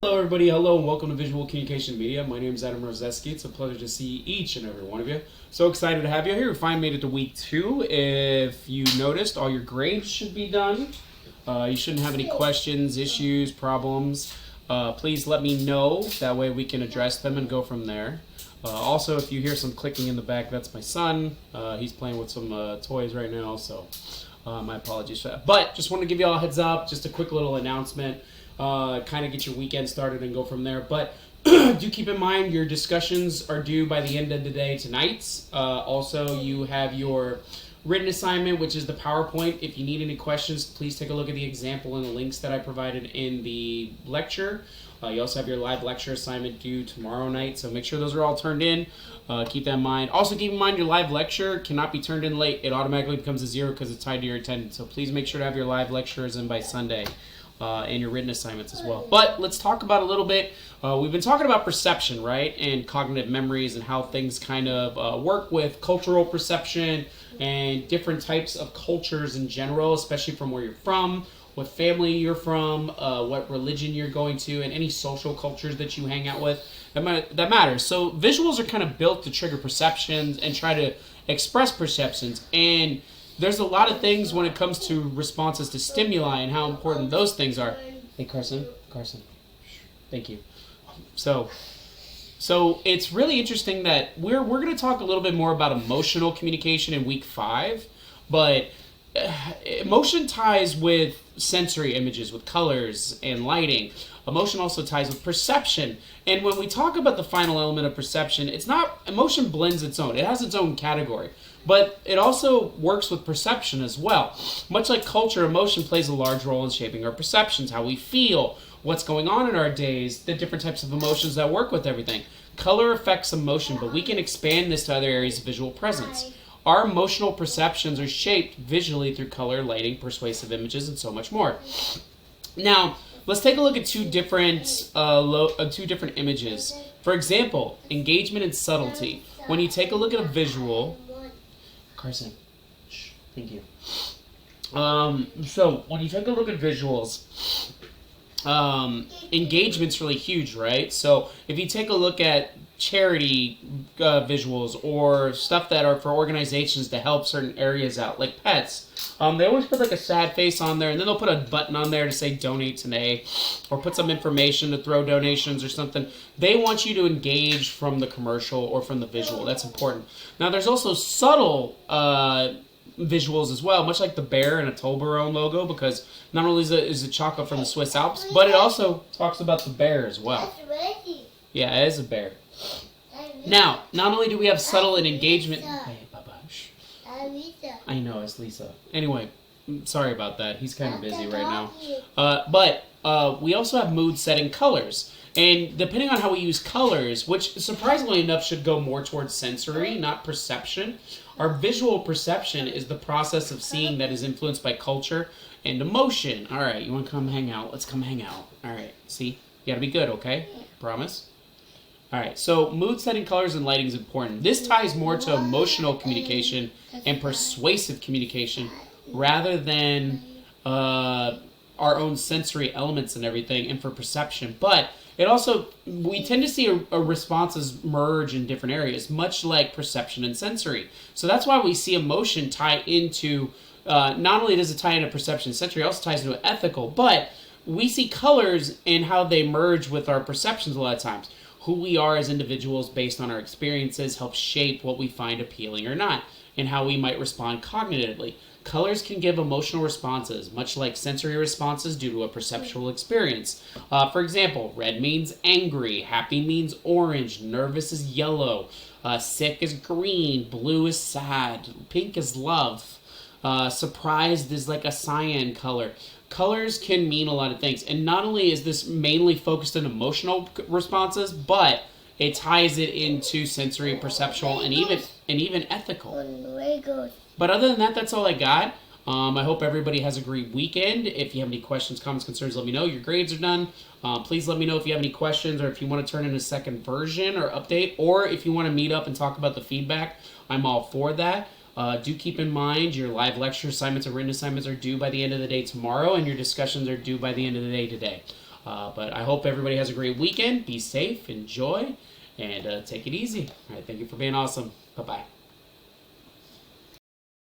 Hello, everybody. Hello, and welcome to Visual Communication Media. My name is Adam Rozeski. It's a pleasure to see each and every one of you. So excited to have you here. We finally made it to week 2. If you noticed, all your grades should be done. You shouldn't have any questions, issues, problems. Please let me know. That way we can address them and go from there. Also, if you hear some clicking in the back, that's my son. He's playing with some toys right now, so my apologies for that. But just want to give you all a heads up, just a quick little announcement. Kind of get your weekend started and go from there. But do keep in mind your discussions are due by the end of the day tonight. Also, you have your written assignment, which is the PowerPoint. If you need any questions, please take a look at the example and the links that I provided in the lecture. You also have your live lecture assignment due tomorrow night, so make sure those are all turned in. Keep that in mind. Also, keep in mind your live lecture cannot be turned in late. It automatically becomes a 0 because it's tied to your attendance. So please make sure to have your live lectures in by Sunday. And your written assignments as well. But let's talk about a little bit. We've been talking about perception, right? And cognitive memories and how things kind of work with cultural perception and different types of cultures in general, especially from where you're from, what family you're from, what religion you're going to, and any social cultures that you hang out with. That matters. So visuals are kind of built to trigger perceptions and try to express perceptions. And there's a lot of things when it comes to responses to stimuli and how important those things are. Hey, Carson. Thank you. So it's really interesting that we're going to talk a little bit more about emotional communication in week 5, but emotion ties with sensory images, with colors and lighting. Emotion also ties with perception. And when we talk about the final element of perception, it's not, emotion blends its own. It has its own category. But it also works with perception as well. Much like culture, emotion plays a large role in shaping our perceptions, how we feel, what's going on in our days, the different types of emotions that work with everything. Color affects emotion, but we can expand this to other areas of visual presence. Our emotional perceptions are shaped visually through color, lighting, persuasive images, and so much more. Now, let's take a look at two different images. For example, engagement and subtlety. When you take a look at a visual, Carson, shh, thank you. So when you take a look at visuals, engagement's really huge, right? So if you take a look at charity visuals or stuff that are for organizations to help certain areas out, like pets, they always put like a sad face on there, and then they'll put a button on there to say donate today, or put some information to throw donations or something. They want you to engage from the commercial or from the visual. That's important. Now there's also subtle visuals as well, much like the bear and a Toblerone logo, because not only is it chocolate from the Swiss Alps, but it also talks about the bear as well. Yeah, it is a bear. Now, not only do we have subtle and engagement... Hey, Baba, shh. I know, it's Lisa. Anyway, sorry about that. He's kind of busy right now. But we also have mood-setting colors. And depending on how we use colors, which surprisingly enough should go more towards sensory, not perception, our visual perception is the process of seeing that is influenced by culture and emotion. All right, you want to come hang out? Let's come hang out. All right, see? You got to be good, okay? Promise? All right, so mood-setting colors and lighting is important. This ties more to emotional communication and persuasive communication rather than our own sensory elements and everything, and for perception. But it also, we tend to see a responses merge in different areas, much like perception and sensory. So that's why we see emotion tie into, not only does it tie into perception and sensory, it also ties into ethical, but we see colors and how they merge with our perceptions a lot of times. Who we are as individuals based on our experiences helps shape what we find appealing or not, and how we might respond cognitively. Colors can give emotional responses, much like sensory responses due to a perceptual experience. For example, red means angry, happy means orange, nervous is yellow, sick is green, blue is sad, pink is love, surprised is like a cyan color. Colors can mean a lot of things, and not only is this mainly focused on emotional responses, but it ties it into sensory, perceptual, and even ethical. But other than that, that's all I got. I hope everybody has a great weekend. If you have any questions, comments, concerns, let me know. Your grades are done. Please let me know if you have any questions, or if you want to turn in a second version or update, or if you want to meet up and talk about the feedback. I'm all for that. Do keep in mind your live lecture assignments and written assignments are due by the end of the day tomorrow, and your discussions are due by the end of the day today. But I hope everybody has a great weekend. Be safe, enjoy, and take it easy. All right, thank you for being awesome. Bye-bye.